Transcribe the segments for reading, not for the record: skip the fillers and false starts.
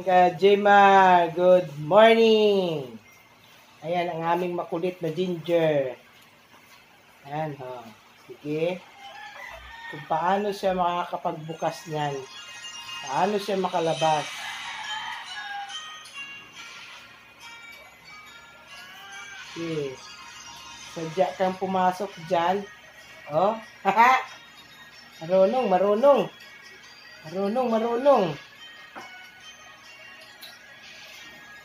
Jema, good morning. Ayan ang aming makulit na ginger. Ayan, ho. Sige. Kung paano siya makakapagbukas niyan. Paano siya makalabas. Sige. Sadya kang pumasok dyan. Oh, haha. Marunong, marunong. Marunong, marunong.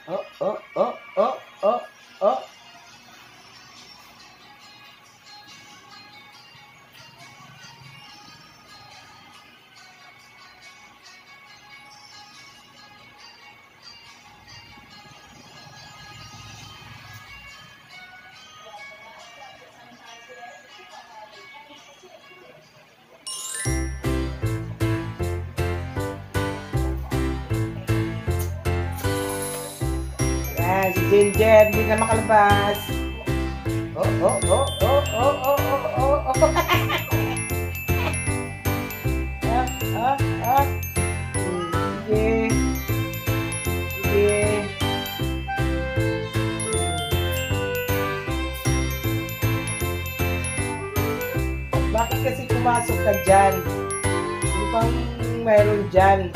Oh, oh, oh, oh, oh, oh. Ayan, si Ginger, hindi na makalabas. Oh, oh, oh, oh, oh, oh, oh, oh, oh. Sige. Sige. Bakit kasi pumasok ka dyan? Ano bang mayroon dyan?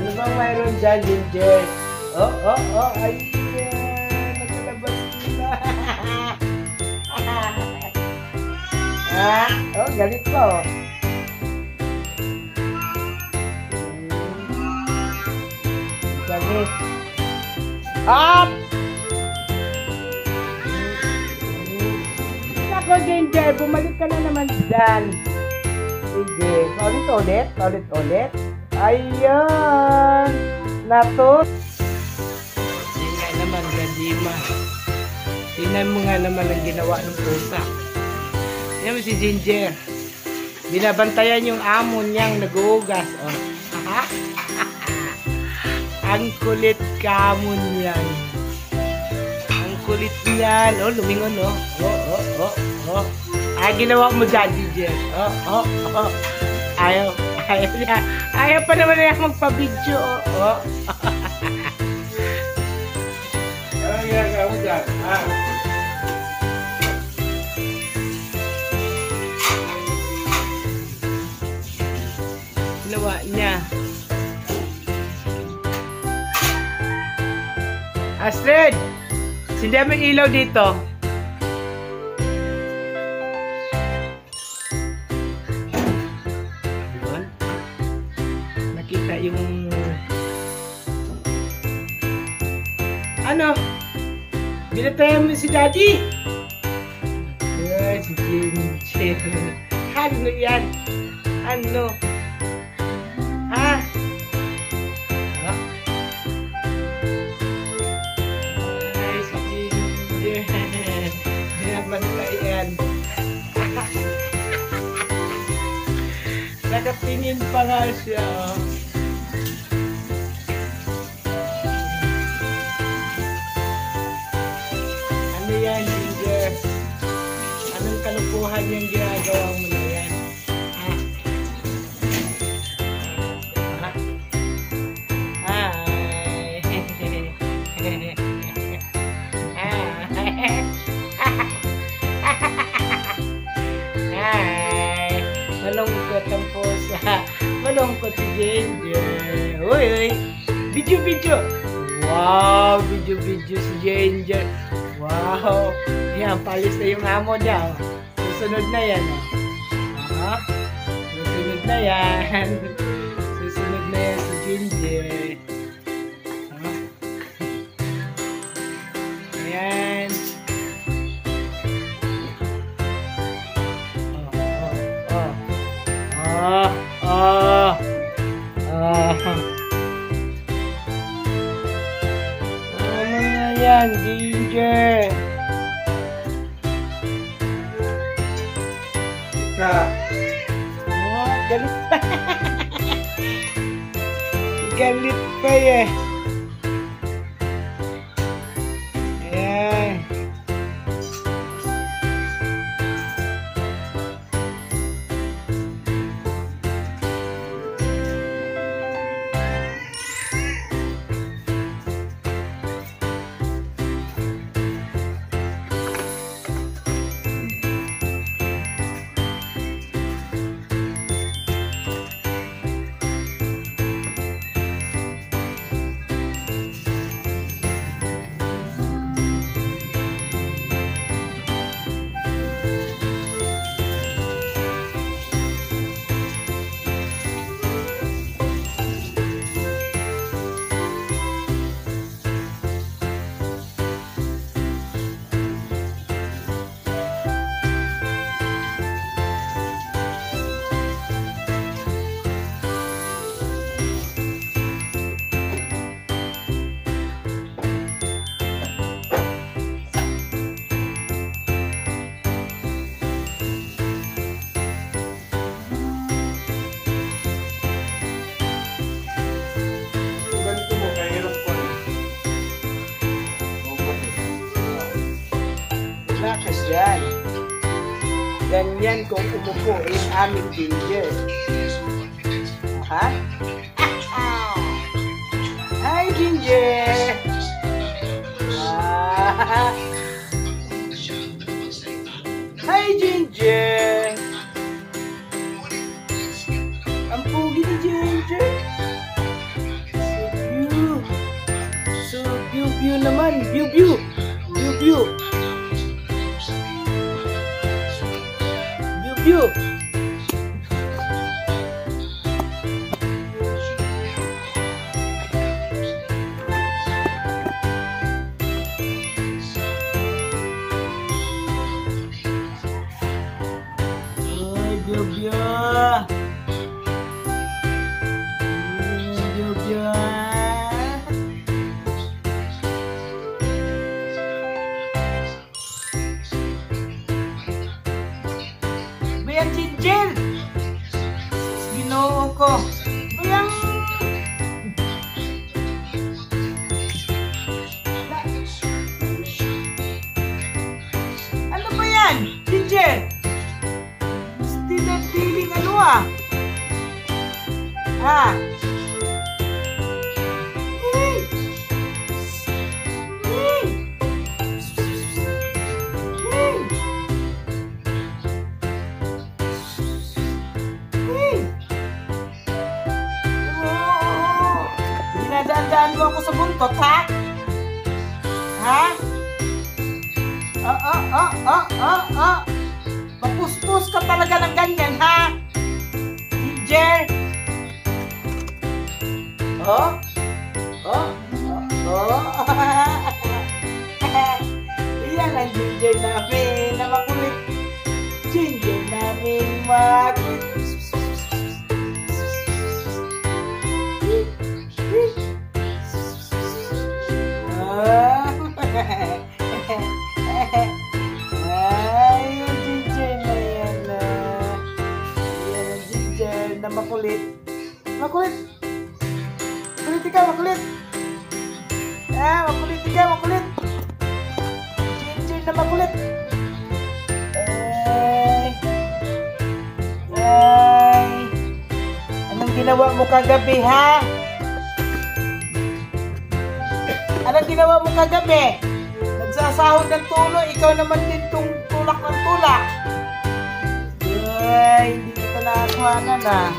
Ano bang mayroon dyan, Ginger? Oh, oh, oh, ayan. Nagkalabas nila. Oh, galit ko. Galit. Up! Nako, Ginger, bumalik ka na naman dyan. Sige, ulit-ulit, ulit-ulit. Ayan! Nato! Tingnan nga naman, Gadima. Tingnan mo nga naman ang ginawa ng pusa. Tingnan mo si Ginger. Binabantayan yung amo niyang nag-uugas. Oh. Ang kulit ka mo niyan. Ang kulit niyan. Oh, lumingon, oh. Oh, oh, oh, oh. Ginawa mo dyan, Ginger. Oh, oh, oh. Ayaw. Ayaw pa naman na magpa-video. Oh. Ano ginagawa mo dyan? Ginawa niya. Astrid! Sindihan mo yung ilaw dito. Yung ano, binatayan mo si Daddy. Si Ginger. Ano yan? Ano? Ha? Ay, si Ginger. Binabantayan. Nakatingin pa nga siya. Yan, Ginger. Anong kalupuhan yung ginagawa mo na yan? Hi! Hi! Malungkot ang pusa. Malungkot si Ginger. Uy, uy! Video! Wow! Video si Ginger. Wow! Yan, palis na yung amo niya. Susunod na yan. Susunod na yan. Susunod na yan si Ginger. Ayan. Ayan, Ginger. Oh, galit pa. Galit pa eh. Ayan. Yan. Ganyan kung umupo yung aming Ginger. Ha? Hi, Ginger! Hi, Ginger! Ang pugi ni Ginger. So view naman. View. Bayang Ginger! Ginoo ko. Bayang... Ano ba yan? Ginger! Still not feeling ano ah? Ah! Dinadaan mo ako sa buntot, ha? Ha? Mapuspos ka talaga ng ganyan, ha? Ginger? Iyan ang Ginger namin na makulit. Ginger namin makulit. Ay, yung Ginger na yan. Yan ang Ginger na makulit. Makulit! Makulit ikaw, makulit! Makulit ikaw, makulit! Ginger na makulit! Ay! Anong ginawa mo kagabi, ha? Anong ginawa mo kagabi? Nagsasahod ng tulo, ikaw naman din tulak ng tulak. Ay, hindi kita nakakuhanan ah.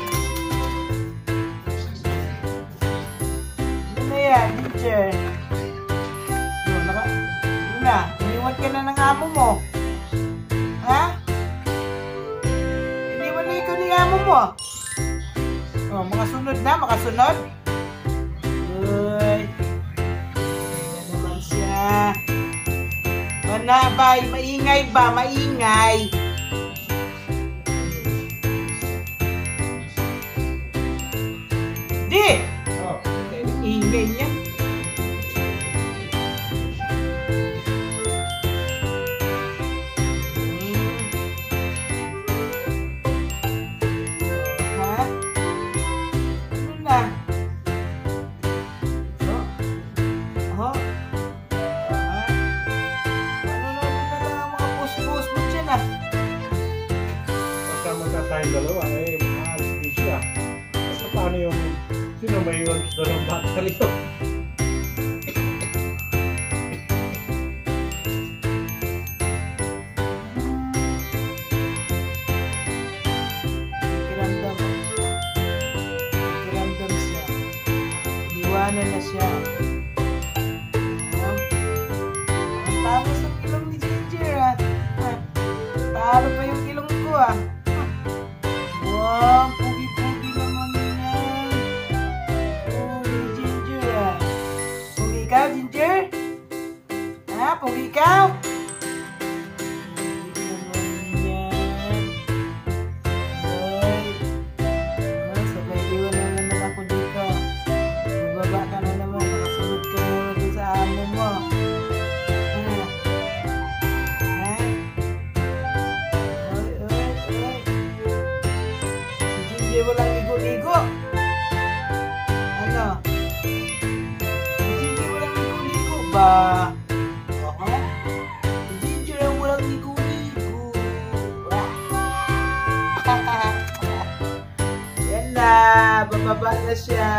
Ano na yan, Ginger? Ano na, iniwan ka na ng amo mo. Ha? Iniwan na ikaw ng amo mo. Makasunod na, makasunod. Uy. Manabay, maingay ba? Maingay. Di! Ingay niya. Ha? Ano na? Tayong dalawa maalis din siya. So paano yung sino may iwan sa dalawang bata nito? Kiramdam siya. Iwanan na siya. Ang tamas ng ilong ni Ginger ah. Talo pa yung ilong ko ah. Wow, pugi-pugi naman yan. Pugi Ginger ah. Pugi ikaw, Ginger? Ha? Pugi ikaw? Pugi naman yan. Ay. Sabay iwan na naman ako dito. Magbaba ka na naman. Nakasunod ka na naman sa amo mo. Hindi mo lang ligo-ligo. Ano? Hindi mo lang ligo-ligo ba? Ginger ang walang ligo-ligo. siya. Bababa na siya.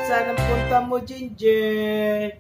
Saan ang punta mo, Ginger?